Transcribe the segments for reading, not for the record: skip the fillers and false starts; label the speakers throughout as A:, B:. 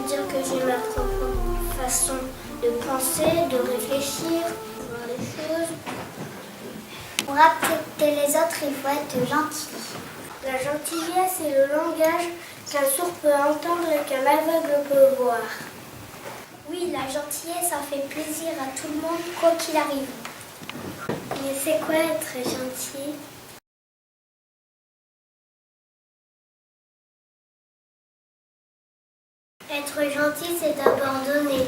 A: dire que j'ai ma propre façon de penser, de réfléchir, de voir les choses. Pour accepter les autres, il faut être gentil. La gentillesse, c'est le langage qu'un sourd peut entendre et qu'un aveugle peut voir. Oui, la gentillesse, ça fait plaisir à tout le monde, quoi qu'il arrive. Mais c'est quoi être gentil ? Être gentil, c'est d'abandonner.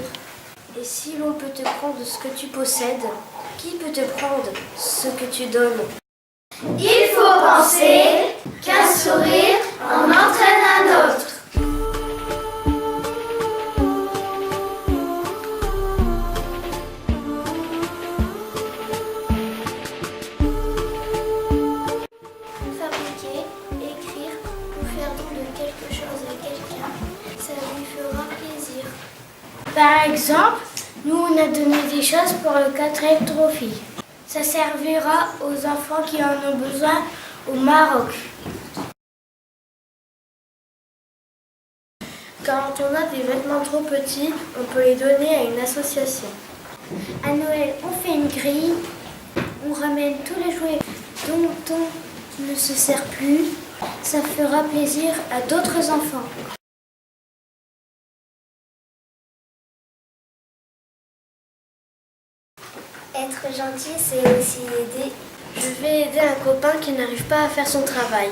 B: Et si l'on peut te prendre ce que tu possèdes, qui peut te prendre ce que tu donnes ?
A: Il faut penser qu'un sourire en entraîne un autre. Fabriquer, écrire ou faire don de quelque chose à quelqu'un, ça lui fera plaisir.
B: Par exemple, nous on a donné des choses pour le 4e Trophy. Ça servira aux enfants qui en ont besoin au Maroc. Quand on a des vêtements trop petits, on peut les donner à une association. À Noël, on fait une grille, on ramène tous les jouets dont on ne se sert plus. Ça fera plaisir à d'autres enfants.
A: Être gentil, c'est aussi aider.
B: Je vais aider un copain qui n'arrive pas à faire son travail.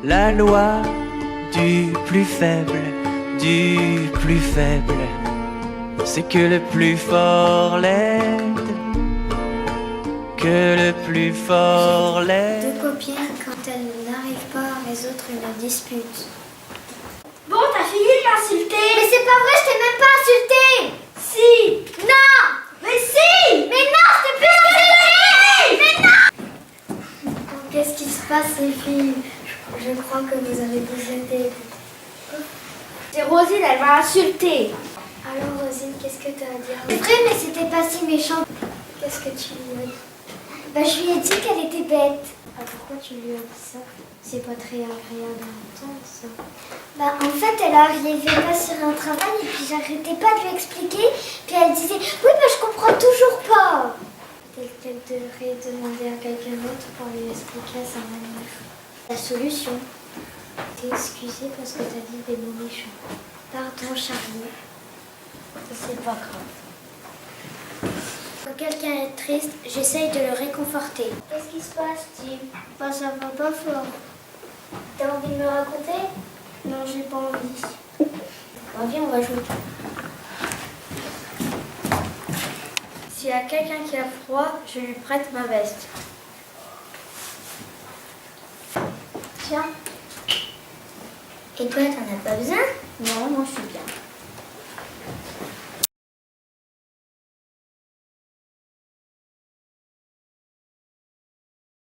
C: La loi du plus faible, c'est que le plus fort l'aide, que le plus fort l'aide.
A: Deux copines, quand elles n'arrivent pas à résoudre une dispute.
B: Bon, t'as fini de m'insulter.
A: Mais c'est pas vrai, je t'ai même pas insulté.
B: Si.
A: Non.
B: Mais si.
A: Mais non, je t'ai pas insulté. Mais non.
B: Qu'est-ce qui se passe les filles ? Je crois que vous avez bougé. C'est Rosine, elle m'a insultée.
A: Alors Rosine, qu'est-ce que t'as à dire ? C'est vrai, mais c'était pas si méchant.
B: Qu'est-ce que tu lui as dit ?
A: Bah, je lui ai dit qu'elle était bête.
B: Ah, pourquoi tu lui as dit ça ? C'est pas très agréable à entendre ça.
A: Bah, en fait, elle arrivait pas sur un travail et puis j'arrêtais pas de lui expliquer. Puis elle disait, oui, mais je comprends toujours pas.
B: Peut-être qu'elle devrait demander à quelqu'un d'autre pour lui expliquer à sa manière. La solution. T'es excusée parce que t'as dit des mots méchants.
A: Pardon, Charlie.
B: C'est pas grave.
A: Quand quelqu'un est triste, j'essaye de le réconforter.
B: Qu'est-ce qui se passe, Tim ?
A: Bah, ça va pas fort. T'as envie de me raconter ?
B: Non, j'ai pas envie.
A: Bah, viens, on va jouer.
B: S'il y a quelqu'un qui a froid, je lui prête ma veste.
A: Tiens. Et toi, t'en as pas besoin ?
B: Non, moi je suis bien.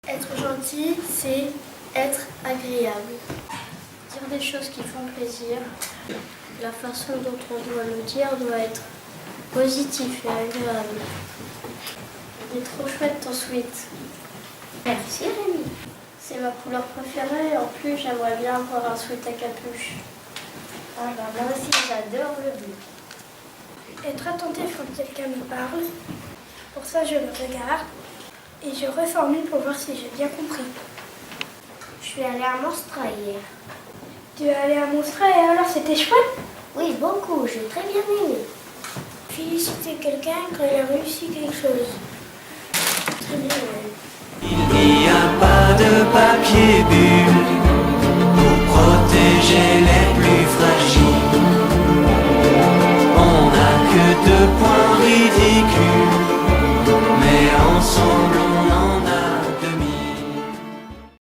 B: Être gentil, c'est être agréable. Dire des choses qui font plaisir. La façon dont on doit le dire doit être positif et agréable. Il est trop chouette ton sweat.
A: Merci, Rémi.
B: C'est ma couleur préférée. En plus, j'aimerais bien avoir un sweat à capuche.
A: Ah, bah, moi aussi, j'adore le bleu.
B: Être attentif quand quelqu'un me parle. Pour ça, je le regarde et je reformule pour voir si j'ai bien compris.
A: Je suis allée à Monstra hier.
B: Tu es allé à Monstra et alors c'était chouette?
A: Oui, beaucoup. J'ai très bien aimé.
B: Féliciter quelqu'un quand il a réussi quelque chose. Très bien, ouais.
C: Il n'y a pas de papier bulle pour protéger les